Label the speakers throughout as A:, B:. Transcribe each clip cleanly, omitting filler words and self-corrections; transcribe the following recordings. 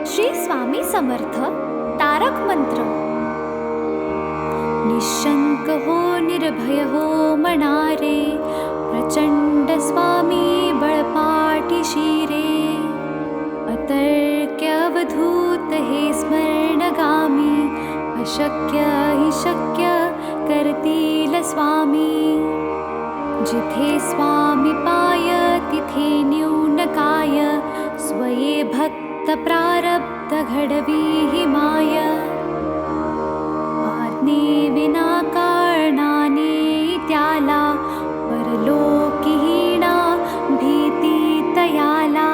A: श्री स्वामी समर्थ तारक मंत्र. निशंक हो निर्भय हो मनारे, प्रचंड स्वामी बळपाठी शिरे. अतर्क्य अवधूत हे स्मरणगामी, अशक्य हि शक्य करतील स्वामी. जिथे स्वामी पाय तिथे न्यून काय, स्वये भक्त प्रारब्ध घडवी हि माय. आज्ञे विना कारणाने त्याला, परलोकीहीणा भीती तयाला.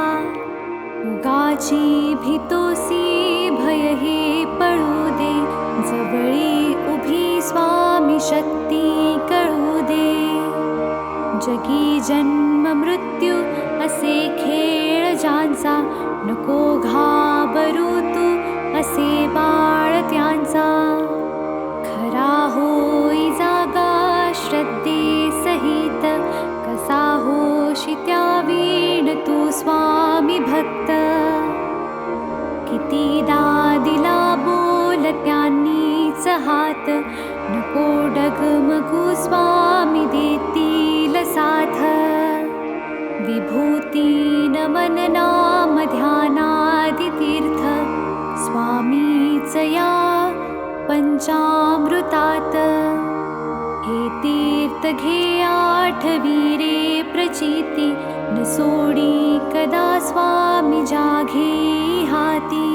A: उगाची भीतोसी भय हे पळू दे, जवळी उभी स्वामी शक्ती कळू दे. जगी जन्म मृत्यू असे खेळ ज्यांचा, नको घाबरू तू असे बाळ त्यांचा. खरा होई जागा श्रद्धे सहित, कसा होशी त्या वीण तू स्वामी भक्त. कितीदा दिला बोल त्यांनीच हात, नको डगमगू स्वामी देतील साथ. विभूती नमन नाम ध्यानादि तीर्थ, स्वामीच या पंचामृतात. हे तीर्थ घे आठवी रे प्रचिती, न सोडी कदा स्वामी जाघे हाती.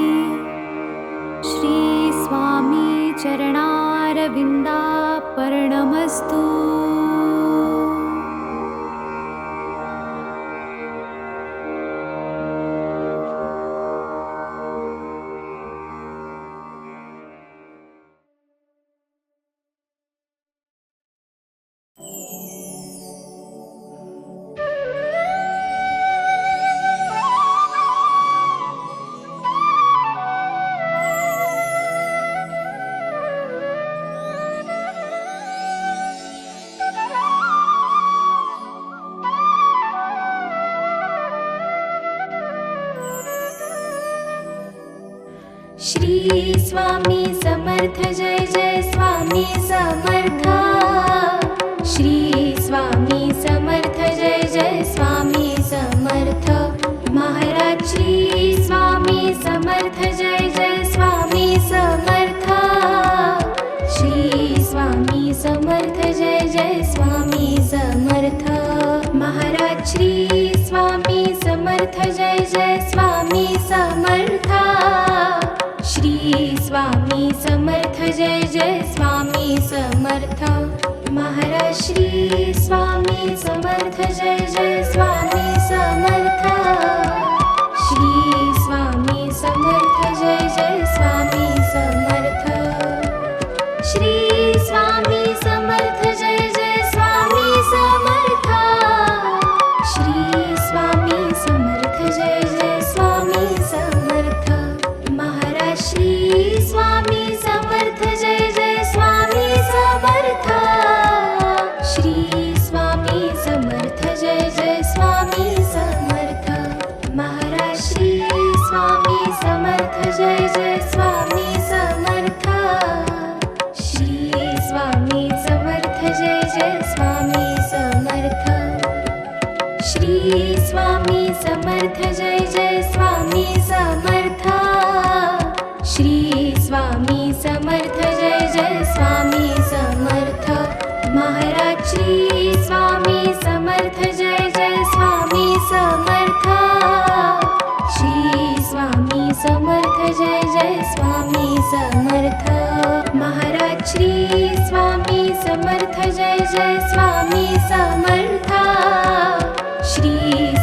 A: श्री स्वामी चरणारविंदा पर्णमस्तु.
B: श्री स्वामी समर्थ जय जय स्वामी समर्थ. श्री स्वामी समर्थ जय जय स्वामी समर्थ. महाराज श्री स्वामी समर्थ जय जय स्वामी समर्थ. श्री स्वामी समर्थ जय जय स्वामी समर्थ. महाराज श्री स्वामी समर्थ जय जय स्वामी समर्थ. श्री स्वामी समर्थ जय जय स्वामी समर्थ. महाराज श्री स्वामी समर्थ जय जय स्वामी समर्थ. श्री स्वामी समर्थ जय जय स्वामी समर्थ. श्री स्वामी समर्थ जय जय स्वामी समर्थ. श्री स्वामी समर्थ जय जय स्वामी समर्थ. महाराज श्री स्वामी समर्थ जय जय स्वामी समर्थ. श्री स्वामी समर्थ जय जय स्वामी समर्थ. महाराज श्री स्वामी समर्थ जय जय स्वामी समर्थ. श्री स्वामी समर्थ जय जय स्वामी समर्थ. श्री स्वामी समर्थ जय जय स्वामी समर्थ. श्री स्वामी समर्थ जय जय स्वामी समर्थ. महाराज श्री स्वामी समर्थ जय जय स्वामी समर्थ. श्री स्वामी समर्थ जय जय स्वामी समर्थ. महाराज श्री स्वामी समर्थ जय जय स्वामी समर्थ. श्री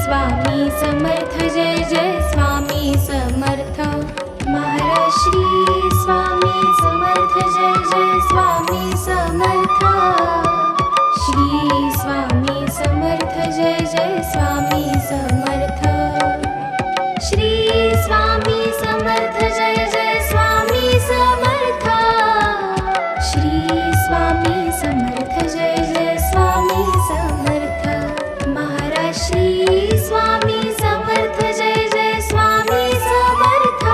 B: स्वामी समर्थ जय जय स्वामी समर्थ. महाराज श्री स्वामी समर्थ जय जय स्वामी समर्थ. श्री स्वामी समर्थ जय जय स्वामी समर्थ. श्री स्वामी समर्थ जय जय स्वामी समर्थ. श्री स्वामी समर्थ जय जय स्वामी समर्थ. महाराज श्री स्वामी समर्थ जय जय स्वामी समर्थ.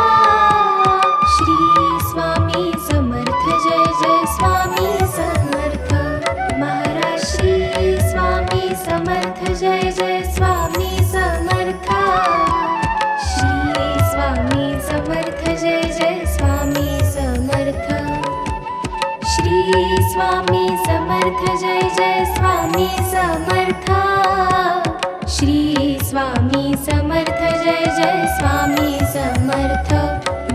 B: स्वामी समर्थ जय जय स्वामी समर्थ श्री स्वामी समर्थ जय जय स्वामी समर्थ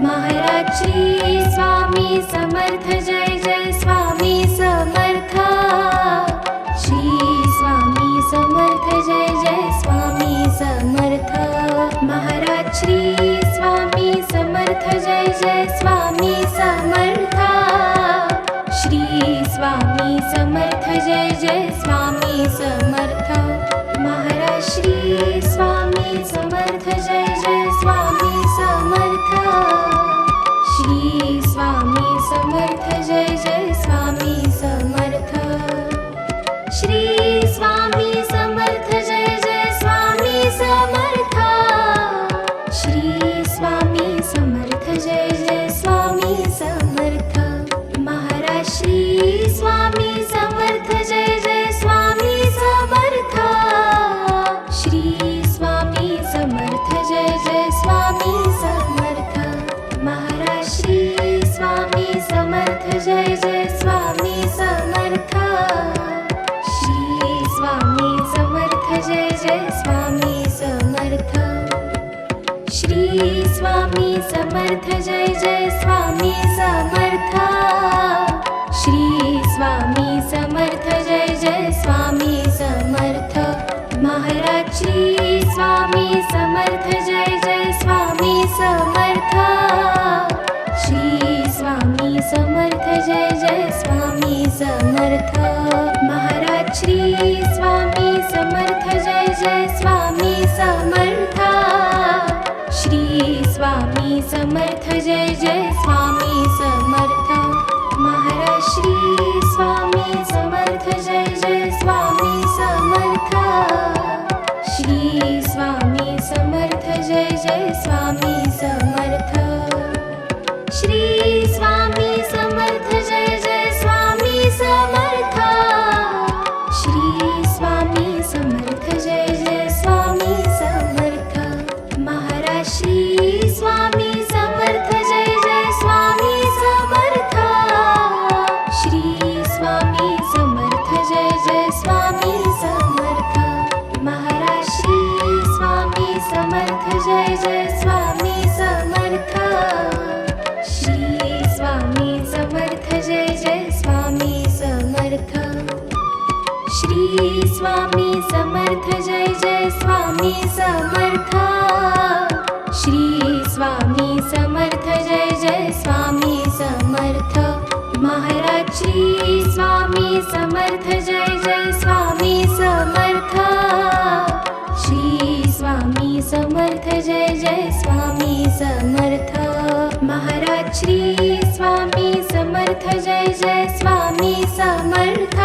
B: महाराज श्री स्वामी समर्थ जय जय स्वामी समर्थ श्री स्वामी समर्थ जय जय स्वामी समर्थ महाराज श्री स्वामी समर्थ जय जय स्वामी समर्थ श्री स्वामी समर्थ जय जय स्वामी समर्थ महाराज श्री स्वामी समर्थ जय जय स्वामी समर्थ श्री स्वामी समर्थ जय जय स्वामी समर्थ श्री स्वामी समर्थ जय जय स्वामी समर्थ श्री स्वामी समर्थ जय जय स्वामी समर्थ महाराज श्री स्वामी समर्थ जय जय स्वामी समर्थ श्री स्वामी समर्थ जय जय स्वामी समर्थ महाराज श्री स्वामी समर्थ जय जय स्वामी समर्थ श्री स्वामी समर्थ जय जय स्वामी समर्थ श्री स्वामी समर्थ जय जय स्वामी समर्थ श्री स्वामी समर्थ जय जय स्वामी समर्थ महाराज श्री स्वामी समर्थ जय जय स्वामी समर्थ श्री स्वामी समर्थ जय जय स्वामी समर्थ महाराज श्री स्वामी समर्थ जय जय स्वामी समर्थ श्री स्वामी समर्थ जय जय स्वामी समर्थ महाराज श्री स्वामी समर्थ जय जय स्वामी समर्थ श्री स्वामी समर्थ जय जय स्वामी समर्थ श्री स्वामी समर्थ जय जय स्वामी समर्थ श्री स्वामी समर्थ जय जय स्वामी समर्थ महाराज श्री स्वामी समर्थ जय जय स्वामी समर्थ श्री स्वामी समर्थ जय जय स्वामी समर्थ महाराज श्री स्वामी समर्थ जय जय स्वामी समर्थ श्री स्वामी समर्थ जय जय स्वामी समर्थ श्री स्वामी समर्थ जय जय स्वामी समर्थ श्री स्वामी समर्थ जय जय स्वामी समर्थ महाराज श्री स्वामी समर्थ जय जय स्वामी समर्थ श्री स्वामी समर्थ जय जय स्वामी समर्थ महाराज श्री स्वामी समर्थ जय जय स्वामी समर्थ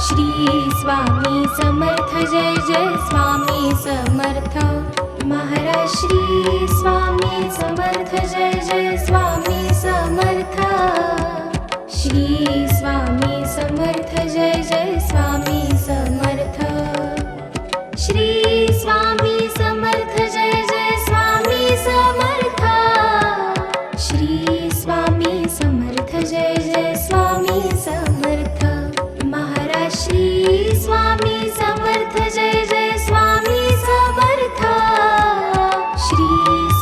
B: श्री स्वामी समर्थ जय जय स्वामी समर्थ महाराज श्री स्वामी समर्थ जय जय स्वामी समर्थ श्री स्वामी समर्थ जय जय स्वामी समर्थ श्री स्वामी समर्थ जय जय स्वामी समर्थ श्री स्वामी समर्थ जय जय स्वामी समर्थ महाराज श्री स्वामी समर्थ जय जय स्वामी समर्थ श्री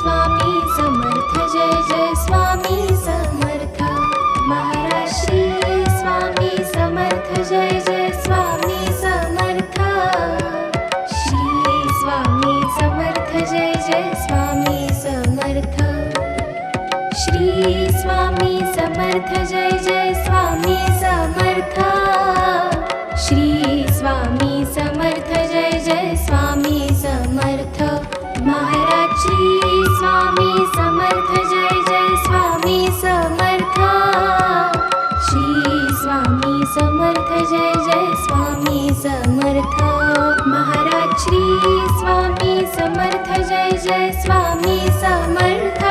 B: स्वामी समर्थ जय जय स्वामी समर्थ महाराज श्री स्वामी समर्थ जय जय स्वामी समर्थ श्री स्वामी समर्थ जय जय स्वामी समर्थ श्री स्वामी समर्थ जय जय स्वामी समर्थ श्री स्वामी समर्थ जय जय स्वामी समर्थ महाराज श्री स्वामी समर्थ जय जय स्वामी समर्थ श्री स्वामी समर्थ जय जय स्वामी समर्थ महाराज श्री स्वामी समर्थ जय जय स्वामी समर्थ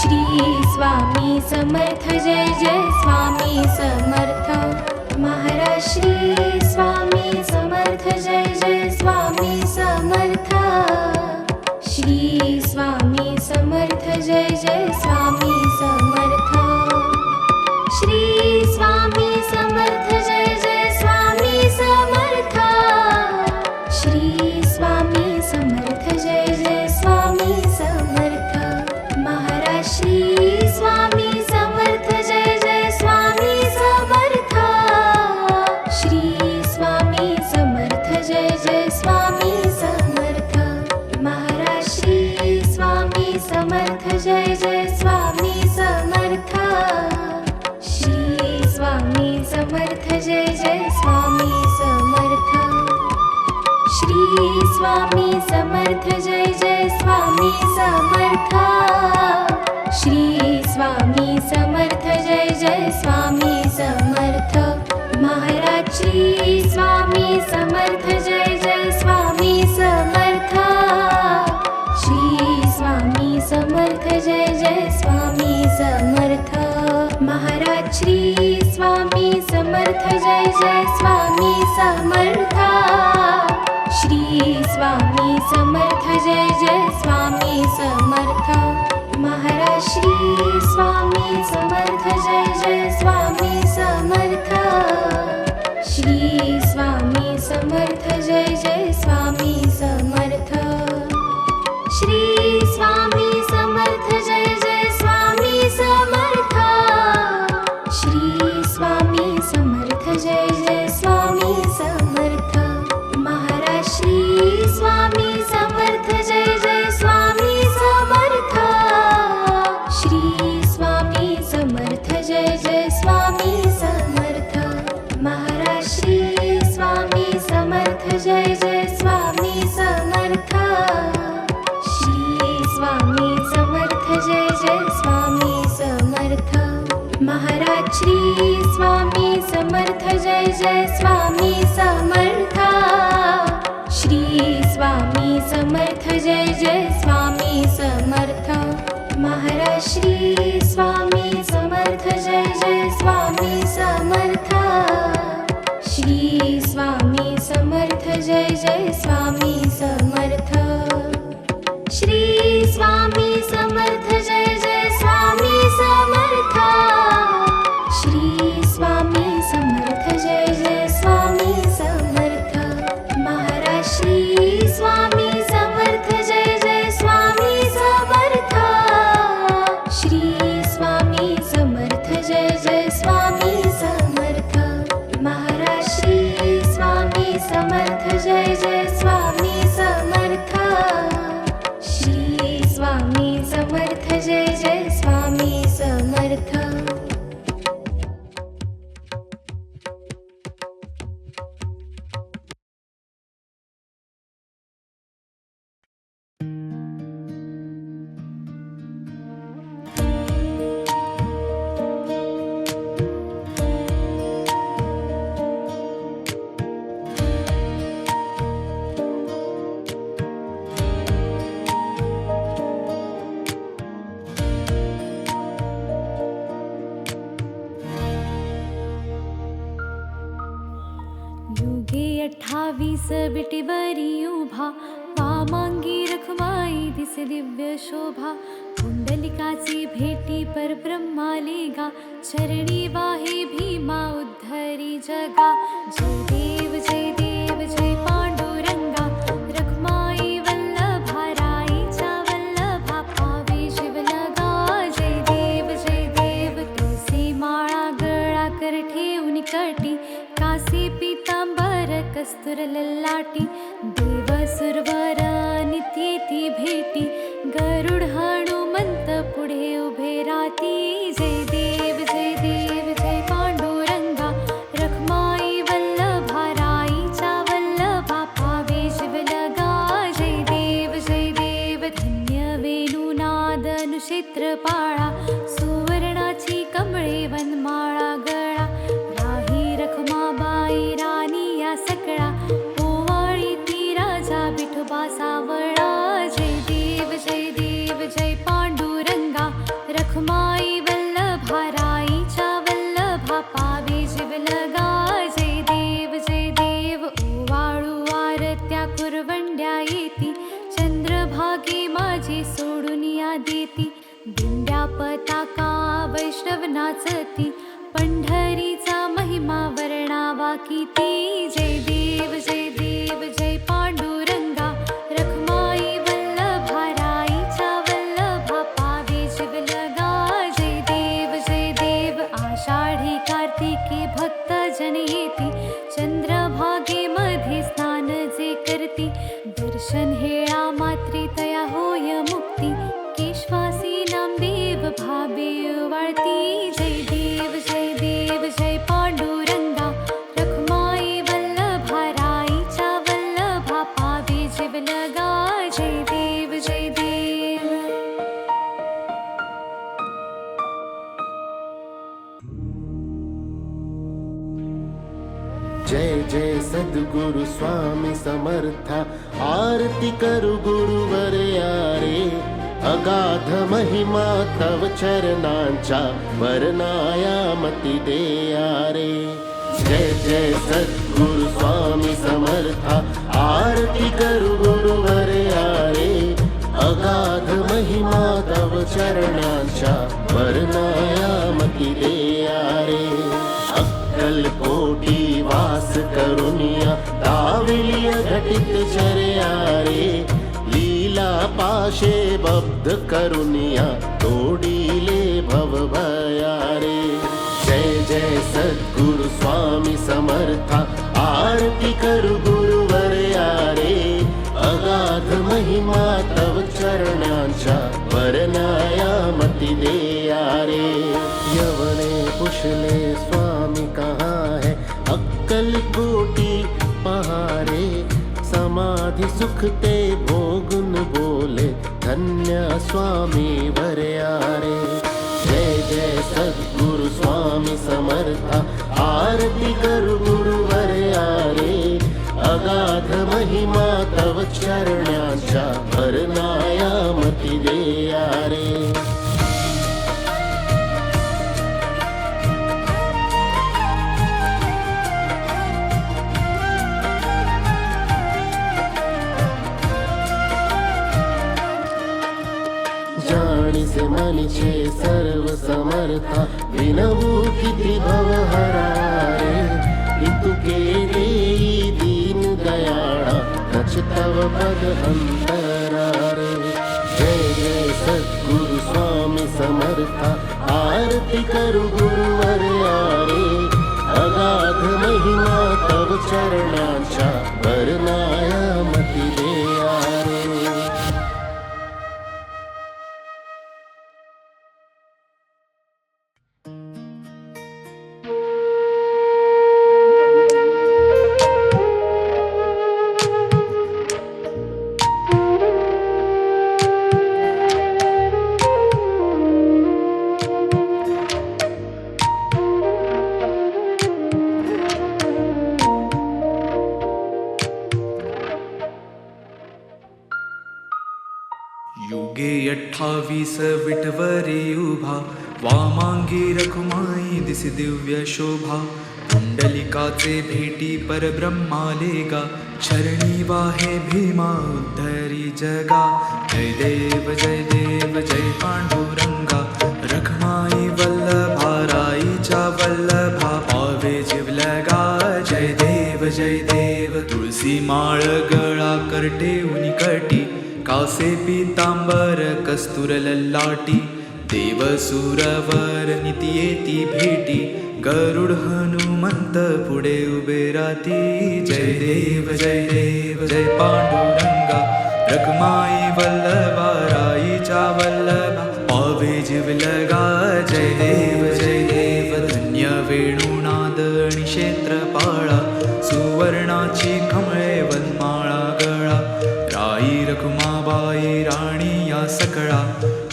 B: श्री स्वामी समर्थ जय जय स्वामी समर्थ महाराज श्री स्वामी समर्थ जय जय स्वामी समर्थ श्री स्वामी समर्थ जय जय स्वामी समर्थ श्री स्वामी समर्थ जय जय स्वामी समर्थ श्री स्वामी समर्थ जय जय स्वामी समर्थ महाराज श्री स्वामी समर्थ जय जय स्वामी समर्थ श्री स्वामी समर्थ जय जय स्वामी समर्थ महाराज श्री स्वामी समर्थ जय जय स्वामी समर्थ श्री स्वामी समर्थ जय जय स्वामी समर्थ श्री स्वामी समर्थ जय जय स्वामी समर्थ श्री स्वामी समर्थ जय जय स्वामी समर्थ महाराज श्री स्वामी समर्थ जय जय स्वामी समर्थ श्री स्वामी समर्थ जय जय स्वामी समर्थ महाराज श्री स्वामी समर्थ जय जय स्वामी समर्थ श्री स्वामी समर्थ जय जय स्वामी समर्थ महाराज श्री स्वामी समर्थ जय जय स्वामी समर्थ श्री स्वामी समर्थ जय जय स्वामी समर्थ श्री स्वामी समर्थ जय जय स्वामी समर्थ श्री स्वामी समर्थ जय जय स्वामी समर्थ महाराज श्री स्वामी समर्थ जय जय स्वामी समर्थ श्री स्वामी समर्थ जय जय स्वामी समर्थ महाराज श्री स्वामी समर्थ जय जय स्वामी समर्थ श्री स्वामी समर्थ जय जय स्वामी समर्थ महाराज श्री स्वामी समर्थ जय जय स्वामी समर्थ श्री स्वामी समर्थ जय जय स्वामी समर्थ महाराज श्री स्वामी समर्थ जय जय स्वामी समर्थ श्री स्वामी समर्थ जय जय स्वामी समर्थ श्री स्वामी समर्थ जय जय स्वामी समर्थ श्री स्वामी समर्थ जय जय स्वामी समर्थ महाराज श्री स्वामी समर्थ जय जय स्वामी समर्थ श्री स्वामी समर्थ जय जय स्वामी समर्थ महाराज श्री स्वामी समर्थ जय जय स्वामी समर्थ श्री स्वामी समर्थ जय जय स्वामी समर्थ
A: युगे 28 बिटीवरी उभा वामांगी रखमाई दिसे दिव्य शोभा कुंडलिकाची भेटी परब्रह्माले गा चरणी वाहे भीमा उद्धरी जगा जय देव जय पांडुरंगा रखमाई वल्लभा राईचा वल्लभा पावे शिवलगा जय देव तुळसी माळा गळा कर ठेवून कटी कासे पीतांबर कस्तुर ललाटी देव सुरवर नित्येती भेटी गरुड हनुमंत पुढे उभे राती जय देव जय पांडुरंगा रखमाई वल्लभा राईचा वल्लभा पावे शिवलगा जय देव धन्य वेणुनाद अनुक्षेत्रपाळा सुवर्णाची कमळे वनमाळा गळा राही रखमाबाई राणी या सकळा ओवाळी ती राजा विठोबा सावळा जय देव जय पांडुरंगा रखमाई वल्लभा राईच्या वल्लभा पावे शिवलगा जय देव ओवाळू आरत्या कुरवंड्या येती चंद्रभागे माझी सोडून या देती दिंड्या पताका वैष्णव नाचती पंढरीचा महिमा वर्णावा किती. जय देव जय देव जय पांडुरंगा, रखमाई वल्लभा राईच्या वल्लभा, पावे जीवलगा. जय देव आषाढी कार्तिकी भक्त जन येती, चंद्रभागेमध्ये स्नान जे करती. दर्शन हेळा मात्रे तया होय मुक्ती, केशवासी नामदेव भावे वाळती. जय देव जय पांडुरंगा, रखमाई वल्लभा राईच्या वल्लभा, पावे जीवलगा. जय देव जय देव.
C: जय जय सद्गुरु स्वामी समर्था, आरती करु गुरुवर यारे. अगाध महिमा तव चरणांच्या, वर्णाया मती देया रे. जय जय सद्गुरु स्वामी समर्था, आरती करु गुरुवर यारे. अगाध महिमा तव चरणांच्या, वर्णाया मती देया रे. अक्कलकोटी वास करुनिया, दाविलिय घटित चर्या रे. लीला पाशे बब्ध करुनिया, तोडीले भव भया रे. जय जय सद्गुरु स्वामी समर्था, आरती करु गुरुवर यारे. अगाध महिमा तव चरणांच्या, वर्णाया मती देया रे. यवने पुछले स्वामी कहाँ है, अक्कल कोटी पहारे. समाधि सुख ते भोगुन बोले, धन्य स्वामी वरयारे. जय जय सद्गुरु स्वामी समर्था, आरती करु गुरुवर यारे. अगाध महिमा तव चरणांच्या, वर्णाया मती देया रे. जाणीसे मनीचे सर्व समर्था, विनवू किती भवहरा रे. इतुके देई दीन दयाळा, नच तव पद अंतरा रे. जय जय सद्गुरु स्वामी समर्था, आरती करु गुरुवर यारे. अगाध महिमा तव चरणांच्या, वर्णाया मती देया रे.
D: युगे 28 विटवरी उभा, वामांगी रखुमाई दिसी दिव्य शोभा. पुंडलिकाचे भेटी परब्रह्मालेगा, शरणी वाहे भीमा उद्धरी जगा. जय देव जय पांडुरंगा, रखमाई वल्लभा राईच्या वल्लभा, पावे जीवलगा. जय देव तुळसी माळ गळा करटे उनिकटी, कासे पीतांबर कस्तूर ललाटी. देव सुरवर निती येती भेटी, गरुड हनुमंत पुढे उभे राती. जय देव जय पांडुरंगा, रखमाई वल्लभा राईच्या वल्लभा, पावे जीवलगा. जय देव धन्य वेणुनाद आणि क्षेत्रपाळा, सुवर्णाची कमळे वनमाळा गळा. राई रखुमाबाई राणी या सकळा,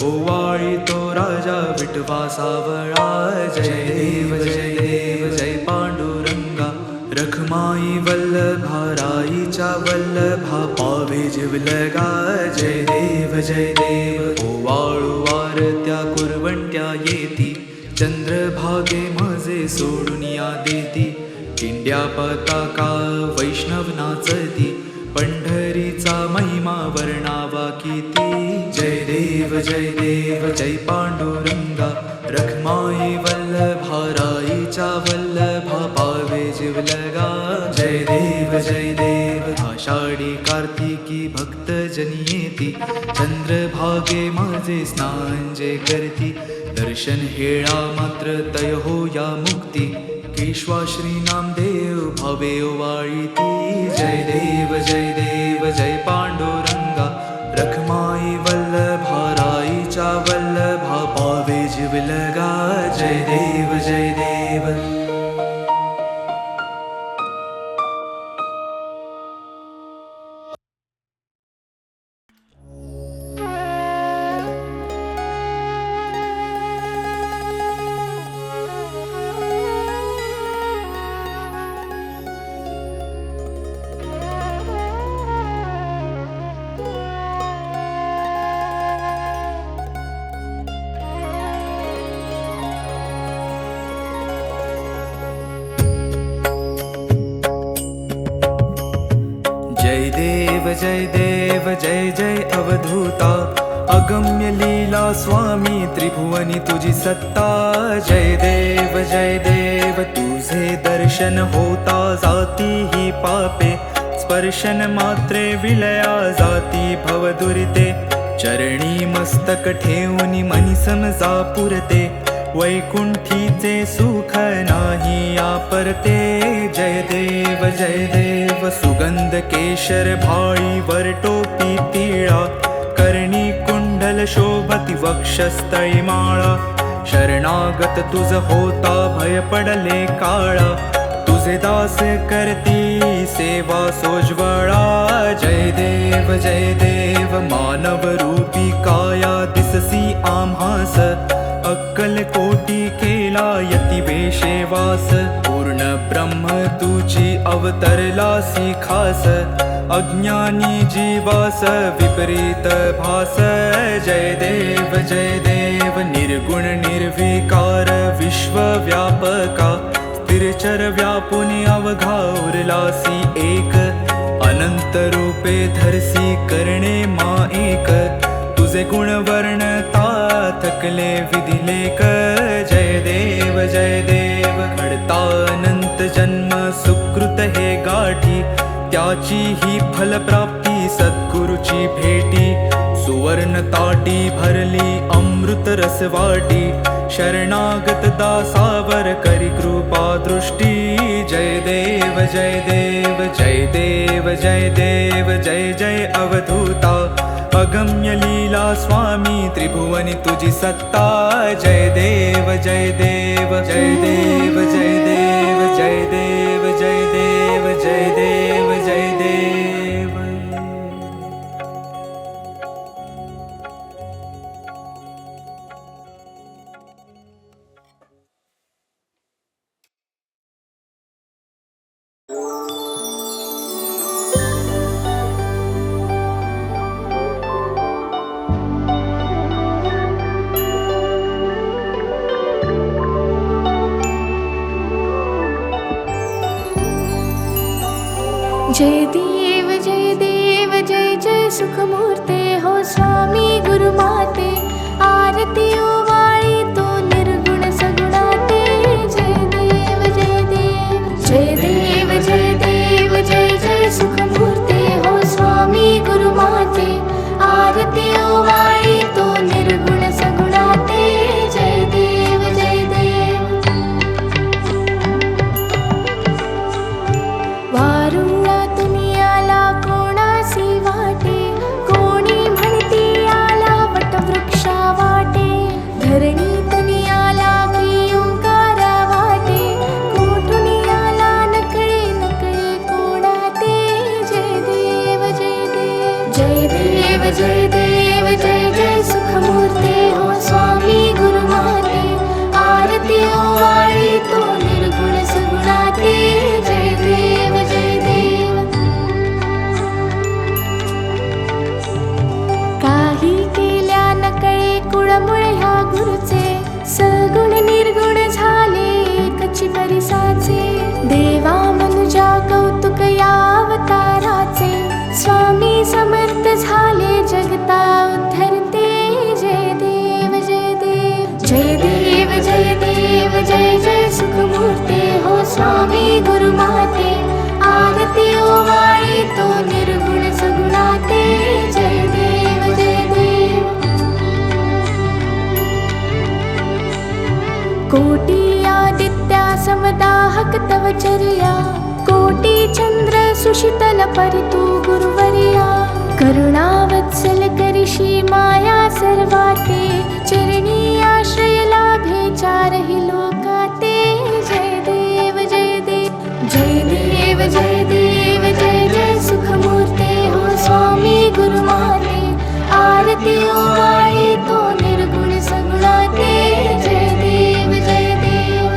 D: ओवाळी तो राजा विठवा सावळा. जय देव जय पांडुरंगा, रखमाई वल्लभा राईच्या वल्लभा, पावे जीवलगा. जय देव ओवाळू वारत्या कुरवंट्या येती, चंद्रभागे माझे सोडून या देती. किंड्या पताका वैष्णव नाचती, पंढरीचा महिमा वर्णावा किती. जय देव जय पांडुरंगा, रखमाई वल्लभा राईचा वल्लभा पावे जीवलगा जय देव आषाढी कार्तिकी भक्त जनी येती चंद्रभागे माझे स्नान जे करती दर्शन हेळा मात्र तय होया मुक्ती केशवा श्री नामदेव भावे ओवाळीती जय देव जय पांडुरंगा रखमाई वल्लभा राईचा वल्लभा पावे जीवलगा जय देव जय जय अवधूता अगम्य लीला स्वामी त्रिभुवनी तुझी सत्ता जय देव तुझे दर्शन होता जाती ही पापे स्पर्शन मात्रे विलया जाती भवदुरिते चरणी मस्तक ठेवून मनी समजा पुरते वैकुंठीचे सुख नाही आपरते जय देव सुगंध केशर भाळी वर टोपी पिळा कर्णी कुंडल शोभती वक्षस्थळी माळा शरणागत तुझ होता भय पडले काळा तुझे दास करती सेवा सोज्वळा जय देव मानव रूपी काया दिससी आम्हास अक्कल कोटी केला यती वेशेवास पूर्ण ब्रह्म तुझी अवतरलासी खास अज्ञानी जीवास विपरीत भास जय देव निर्गुण निर्विकार विश्वव्यापका स्थिरचर व्यापुनी अवघा उरलासी एक अनंत रूपे धरसी करणे मा एक तुझे गुण वर्णता थकले विधिलेख जय देव घडता अनंत जन्म सुकृत हे गाठी त्याची ही फलप्राप्ती सद्गुरुची भेटी सुवर्ण ताटी भरली अमृत रसवाटी शरणागत दासावर करी कृपा दृष्टी जय देव जय अवधूता अगम्य लीला स्वामी त्रिभुवनी तुझी सत्ता जय देव जय देव
B: जय देव जय जय सुखमूर्ते हो स्वामी गुरुमाते आरती ओवाळी तो निर्गुण सगुणाते जय देव जय जय सुखमूर्ते हो स्वामी गुरुमाते आरती ओवाळी तो निर्गुण सगुणाते जय देव वारुळा दुनियाला कोणासी वाटे कोणी म्हणती आला वटवृक्षा कोटि आदित्या समदाहक तव चर्या, कोटि चंद्र सुशीतल परितु गुरुवर्या। करुणावत्सल करिषी माया सर्वाते, चरणी आश्रय लाभे चारहि लोकाते। जय देव जय देव जय देव जय देव जय जय सुखमूर्ते हो स्वामी गुरुमाते। आरती ओवाळी तो निर्गुण सगुणाते। जय देव जय देव।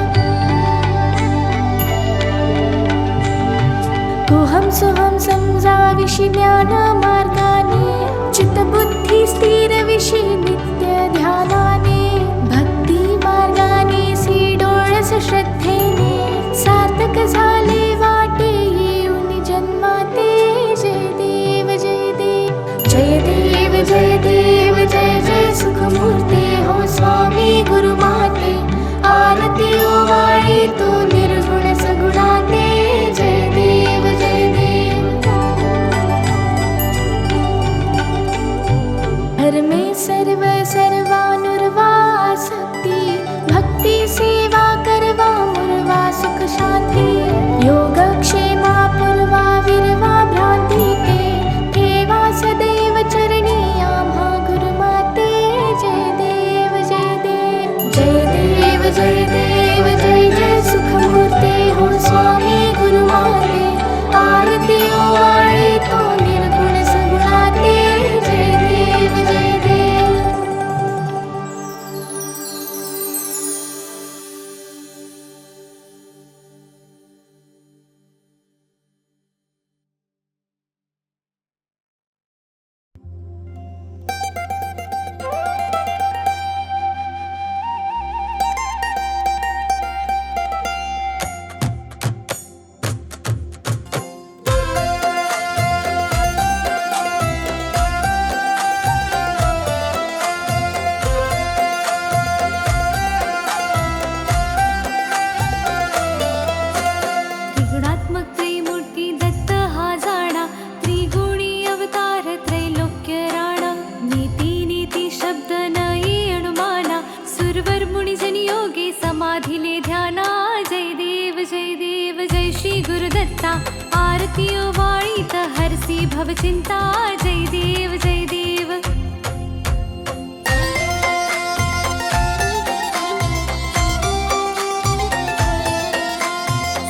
B: कोहम सोहम समजाविषि ज्ञान मार्गाने, चित्तबुद्धी स्थिर विषि नित्य ध्यानाने। भक्ती मार्गाने डोळस श्रद्धेने, सार्थक झाले वाटे येऊन जन्माते। जय देव जय देव जय देव जय देव जय जय सुखमूर्ते हो स्वामी गुरुमाते। आरती ओवाळी तो निर्गुण सगुणाते। जय देव जय देव। धर्मे सर्व सर्वानुर्वा शक्ती, भक्ती सेवा करवा मुरवा सुख शांती। योगक्षेमा पूर्वा विरवा भ्रांती ते, ठेवा सदैव चरणी आम्हा गुरुमाते। जय देव जय देव जय देव जय देव जय जय सुखमूर्ते हो स्वामी गुरुमाते। आरती ओवाळी तो निर्गुण सगुणाते। जय देव जय देव।
A: त्रिगुणात्मक त्रैमूर्ती दत्त हा जाणा, त्रिगुणी अवतार त्रैलोक्य राणा। नीती नीती शब्द नये अनुमाना, सुरवर मुनिजन योगे समाधिले ध्याना। जय देव जय देव जय श्री गुरुदत्ता। आरती ओवाळी हरसी भवचिंता। जय देव जय देव।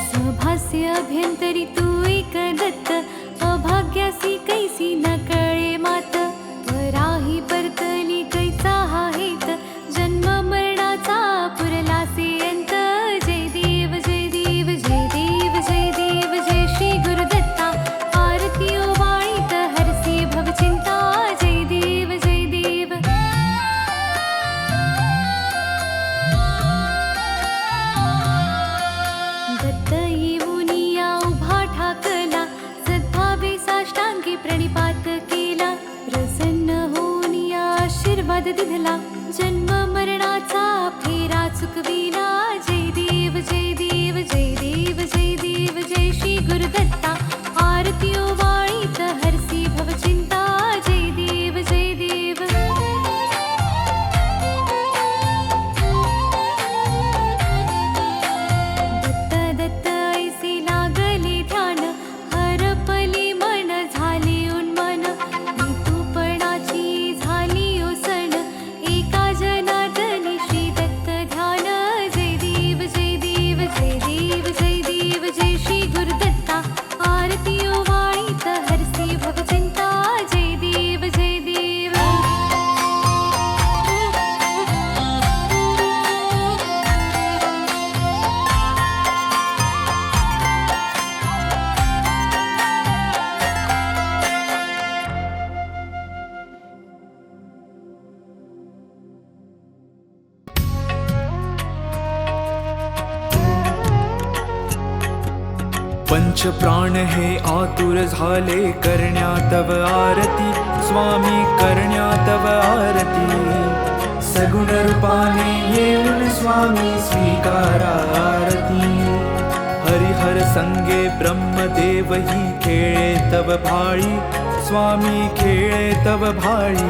A: सभास्य अभ्यंतरी तू एक दत्त, अभाग्यासी कैसी न कळे मात। पराही परतली कैचा हा हेत, जन्म मरणाचा पुरलासे अंत। जय देव जय देव जय देव जय देव जय श्री गुरुदत्ता। आरती ओवाळी हरसी भवचिंता। जय देव जय देव। दत्त येऊनी या उभा ठाकला, सद्भावे साष्टांगी प्रणिपात केला। प्रसन्न होऊन या आशीर्वाद दिधला, जन्म मरणाचा फेरा चुकविला। जय देव जय देव जय देव जय देव जय श्री गुरुदत्ता। आरती ओवाळी हरसी भवचिंता। जय देव जय देव। दत्त दत्त ऐसे लागले ध्यान, हरपले मन झाले उन्मन। ऋतुपणाची झाली ओसण, एका जनार्दनी श्री दत्त ध्यान। जय देव जय देव जय देव जय देव जय श्री गुरुदत्ता। आरती ओवाळी हरसी भवचिंता। जय देव जय देव।
D: पंच प्राण हे आतुर झाले करण्या तव आरती। स्वामी करण्या तव आरती। सगुण रूपाने येऊन स्वामी स्वीकारा आरती। हरिहर संगे ब्रह्मदेव ही खेळे तव भाळी। स्वामी खेळे तव भाळी।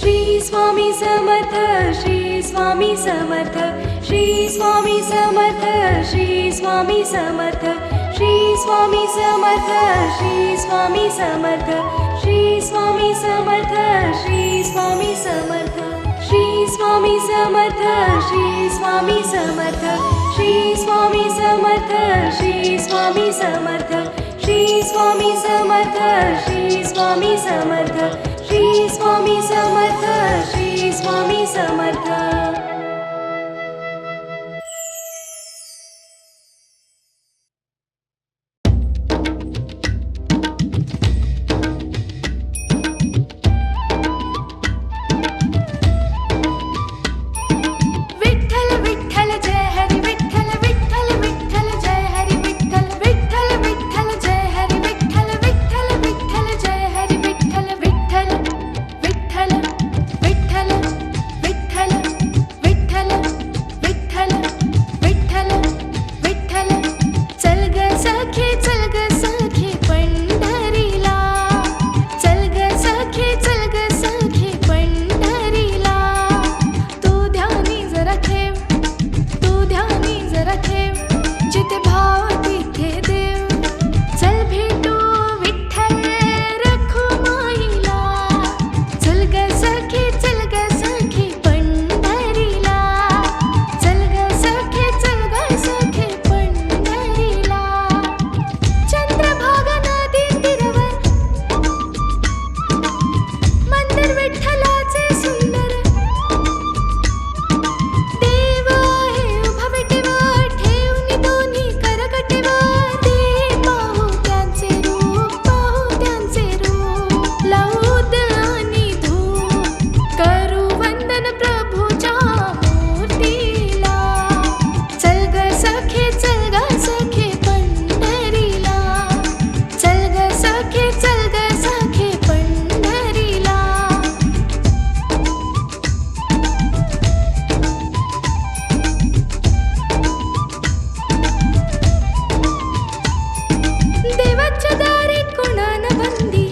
A: श्री स्वामी समर्थ श्री स्वामी समर्थ श्री स्वामी समर्थ श्री स्वामी समर्थ श्री स्वामी समर्थ श्री स्वामी समर्थ श्री स्वामी समर्थ श्री स्वामी समर्थ श्री स्वामी समर्थ श्री स्वामी समर्थ श्री स्वामी समर्थ श्री स्वामी समर्थ श्री स्वामी समर्थ श्री स्वामी समर्थ श्री स्वामी समर्थ श्री स्वामी समर्थ विठ्ठल विठ्ठल जय हरी विठ्ठल विठ्ठल विठ्ठल जय हरी विठ्ठल विठ्ठल विठ्ठल जय हरी विठ्ठल विठ्ठल विठ्ठल जय हरी विठ्ठल विठ्ठल विठ्ठल विठ्ठल विठ्ठल विठ्ठल विठ्ठल विठ्ठल विठ्ठल चल ग सखे पंढरीला चल ग सखे पंढरीला तू ध्यानी जरा ठेव जिथे भाव तिथे देव चल भेटू विठ्ठल रखुमाईला चल ग सखे पंढरीला चल ग सखे पंढरीला चंद्रभागा नदी तीरावर मंदिर विठ्ठलाचे सुंदर देव आहे उभा विटेवर ठेवून दोन्ही करकटेवर ते पाहू त्यांचे रूप लावूद आणि धूप करू वंदन प्रभूच्या मूर्तीला चल ग सखे पंढरीला चल ग सखे पंढरीला देवाच्या दारी कोणान बंदी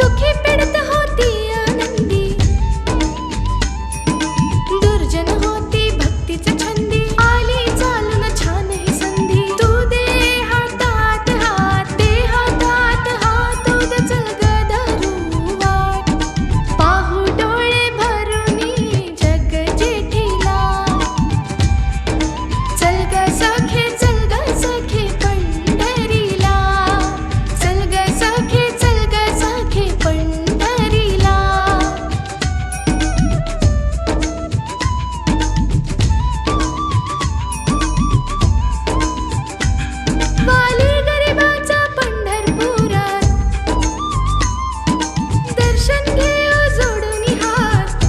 A: दुखी पीडित होती आनंदी दुर्जन होती भक्तीच छंदी आली चालून छान ही संधी तू दे हातात हात उद चल ग धरू वाट पाहू डोळे भरूनी जग जेठीला चल ग सखे पंढरीला चल ग सखे पंढरीला वाली गरिबाचा पंढरपुरात दर्शन घेऊ जोडून हात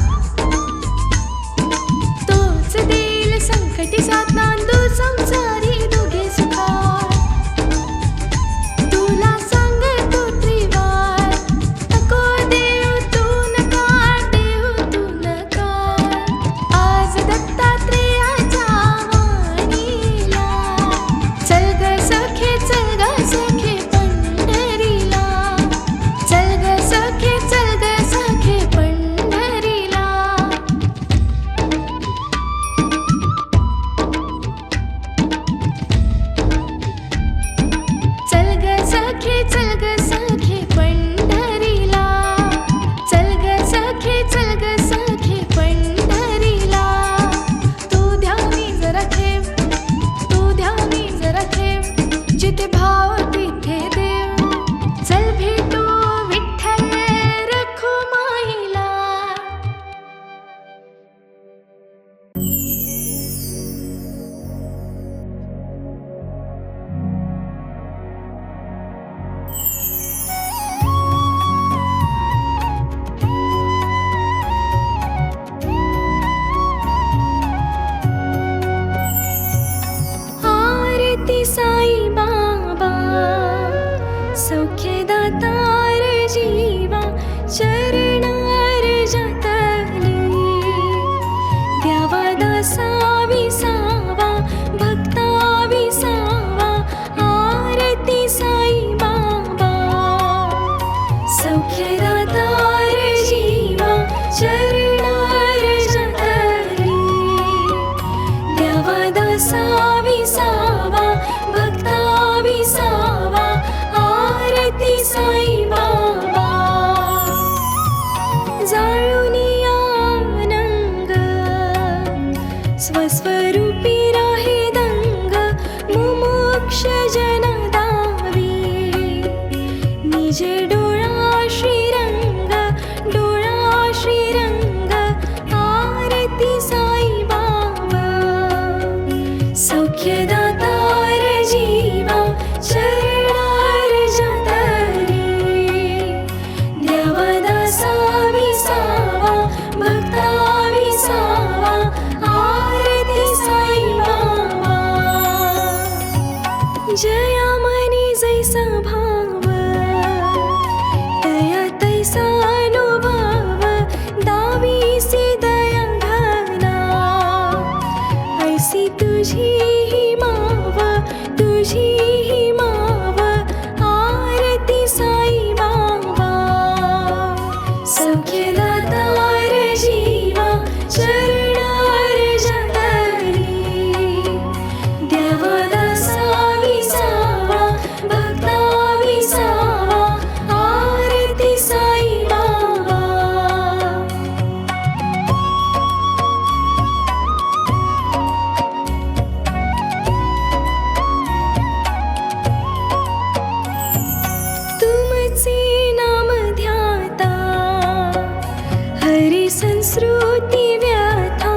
A: तोच देईल संकटी साथ नांदू संसारी दोघे सुखात तुला सांगतो त्रिवार नको देऊ तू नकार आज दत्तात्रेयाच्या वाणीला चल ग सखे पंढरीला चल ग सखे पंढरीला चल ग सखे पंढरीला चल ग सखे पंढरीला तू ध्यानी जरा ठेव जिथे भाव तिथे देव चल भेटू विठ्ठल रखुमाईला आरती साई बाबा सौख्यदातार जीवा चरणार जातली द्यावा दासा विसावा भक्ता विसावा आरती साई बाबा सौख्यदातार या मनी जैसा भाव तया तैसा अनुभव दावीसी दया घना ऐसी तुझी ही माव तुझी ही माव आरती साई बाबा सौख्यदातार जीवा चरणार जगली देवदासा विसावा भक्ता विसावा आरती साई बाबा तुमचे नाम ध्याता हरी संस्कृती व्याथा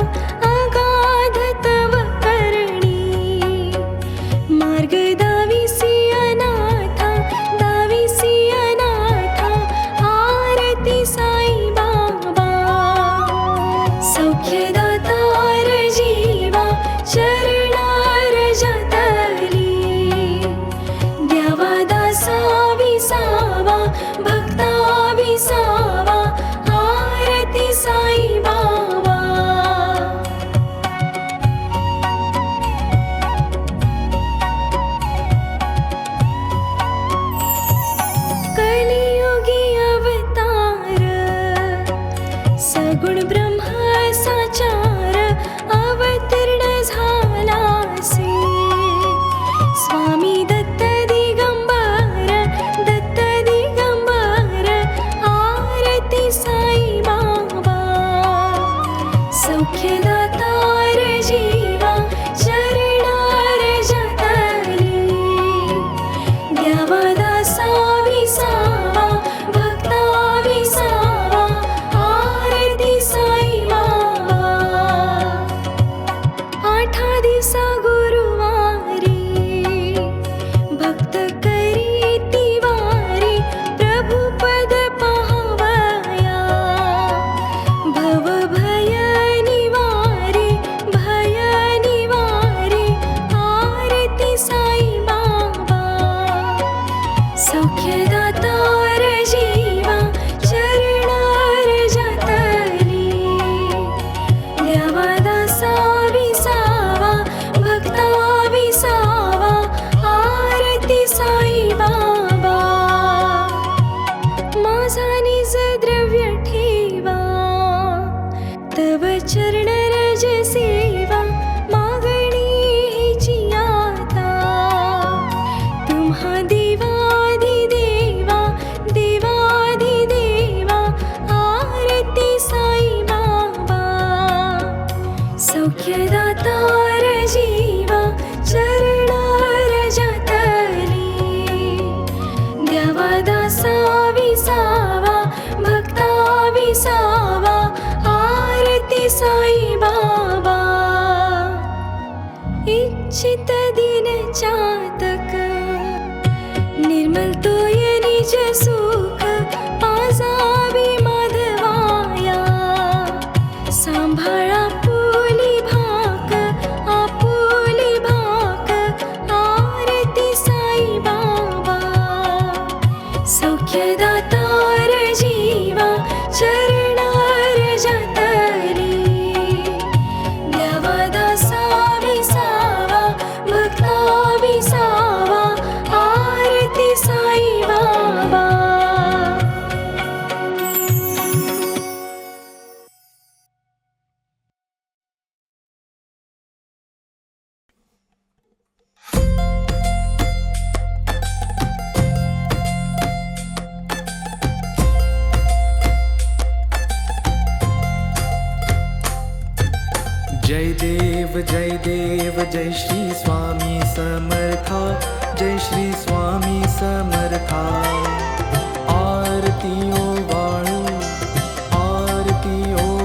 A: अगाध तव करणी मार्ग दाविसी अनाथा आरती साई बाबा सौख्यदातार जीवा चरणार जतली देवादासा विसावा भक्ता विसावा आरती साई बाबा कलियुगी अवतार सगुण ब्रह्म साचार अवतीर्ण झालासे स्वामी दत्त दिगंबर आरती साई बाबा सौख्यदातार जीवा चरणार जतली देवदासा विसावा भक्ता विसावा आरती साई बाबा आठा दिवसा गुरुवारी भक्त करी तिवारी प्रभु पद पाहवया भव भय निवारी आरती साई बाबा सौख्यदातार जीवा चरणार जतली देवदासा विसावा भक्ता विसावा आरती साई बाबा माझा निज द्रव्य ठेवा तव चरण रज सेवा मागणी हिची आता तुम्हा देवाधिदेवा आरती साई बाबा सौख्यदातार जीवा चरणार जतली देवदासा विसावा भक्ता विसावा आरती साई बाबा इच्छित दिन चातक निर्मल तोय निज सुख पाजावी माधवाया सांभाळा आपुली भाक आरती साई बाबा सौख्यदातार जीवा चरणार जतली देवदासा विसावा भक्ता विसावा आरती साई बाबा
D: जय देव जय श्री स्वामी समर्था जय श्री स्वामी समर्था आरती ओ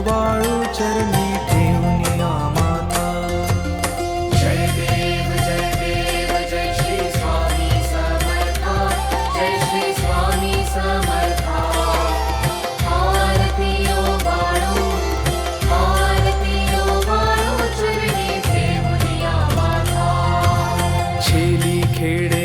D: वाळू चरणी ठेवून या माता
C: जय देव जय श्री स्वामी समर्था जय श्री स्वामी समर्था आरती ओ वाळू चरणी ठेवून या माता
D: छेली खेडे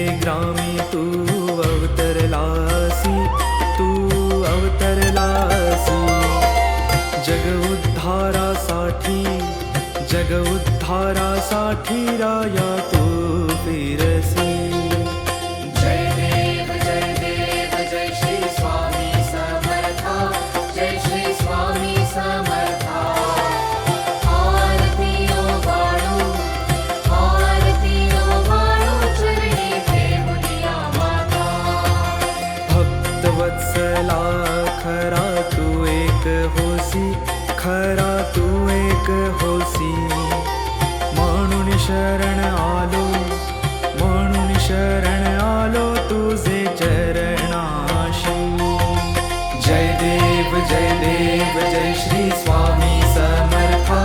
D: खरा तू एक होसी, म्हणून शरण आलो, म्हणून शरण आलो तुझे चरणाशी. जय देव जय श्री स्वामी समर्था,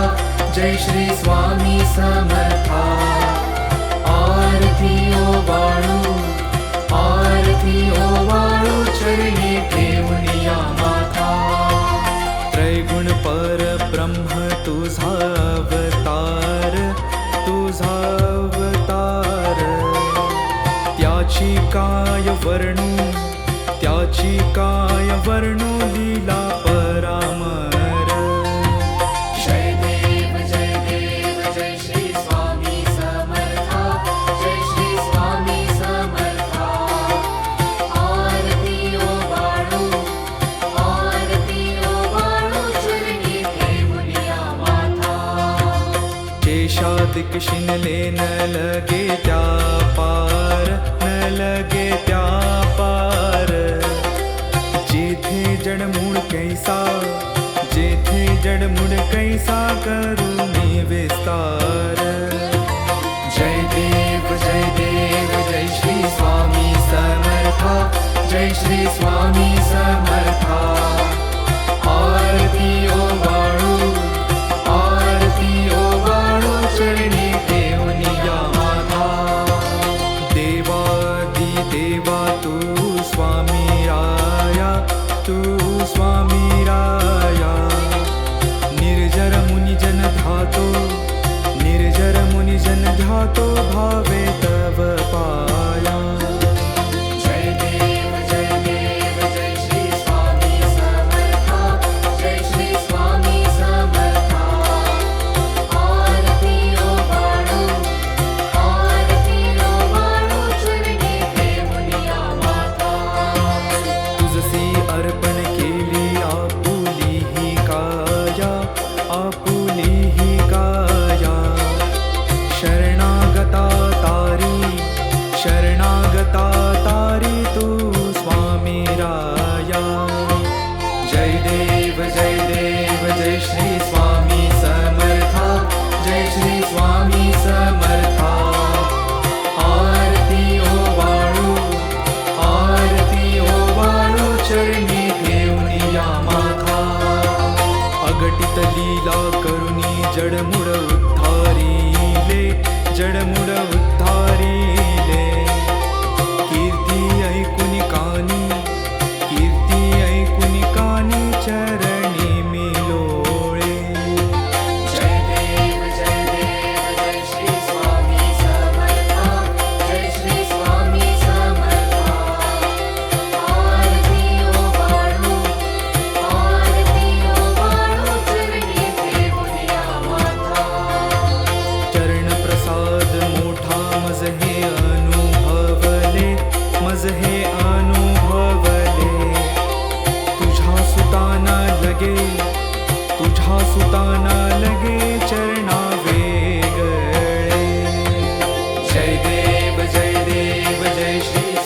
D: जय श्री स्वामी समर्था. आरती ओवाळू, आरती ओवाळू चरणी ठेवूनिया माथा. त्रैगुण परब्रह्म तुझा अवतार, तुझा अवतार. त्याची काय वर्णू, त्याची काय वर्णू लीला परामर.
C: जय देव जय श्री स्वामी समर्था, जय श्री स्वामी समर्था. आरती ओवाळू, आरती ओवाळू चरणी ठेवूनिया माथा.
D: केशादिक शिनले न लगे त्या पार, न लगे त्या पार. जेथे जडमूळ कैसा, जेथे जडमूळ कैसा करू मी विस्तार. जय देव जय श्री स्वामी समर्था, जय श्री स्वामी समर्था. आरती ओवाळू, आरती ओवाळू चरणी ठेवूनिया माथा. देवादी देवा तू स्वामी राया, तू स्वामी राया. निर्जर मुनिजन ध्यातो, निर्जर मुनिजन ध्यातो भावे तव पाया.
C: जय देव जय श्री स्वामी समर्था, जय श्री स्वामी समर्था. आरती ओवाळू, आरती ओवाळू चरणी ठेवूनिया माथा.
D: तुझसी अर्पण केली आपुली ही काया, आपुली ही काया. शरणागता तारी, शरणागता तारी तू स्वामी राया. जय देव जय श्री स्वामी समर्था, जय श्री स्वामी समर्था. आरती ओवाळू, आरती ओवाळू चरणी ठेवूनिया माथा. अगटित लीला करुणी जडमुड उद्धारिले, जडमुड उद्धारिले. कीर्ती ऐकुनी कानी, कीर्ती ऐकुनी कानी चरणी मी लोळे.
C: जय देव जय श्री स्वामी समर्था, जय श्री स्वामी समर्था. आरती ओवाळू, आरती ओवाळू चरणी ठेवूनिया माथा.
D: चरण प्रसाद मोठा मज हे अनुभवले, मज हे अनुभवले. तुझ्या सुताना लगे, तुझ्या सुताना लगे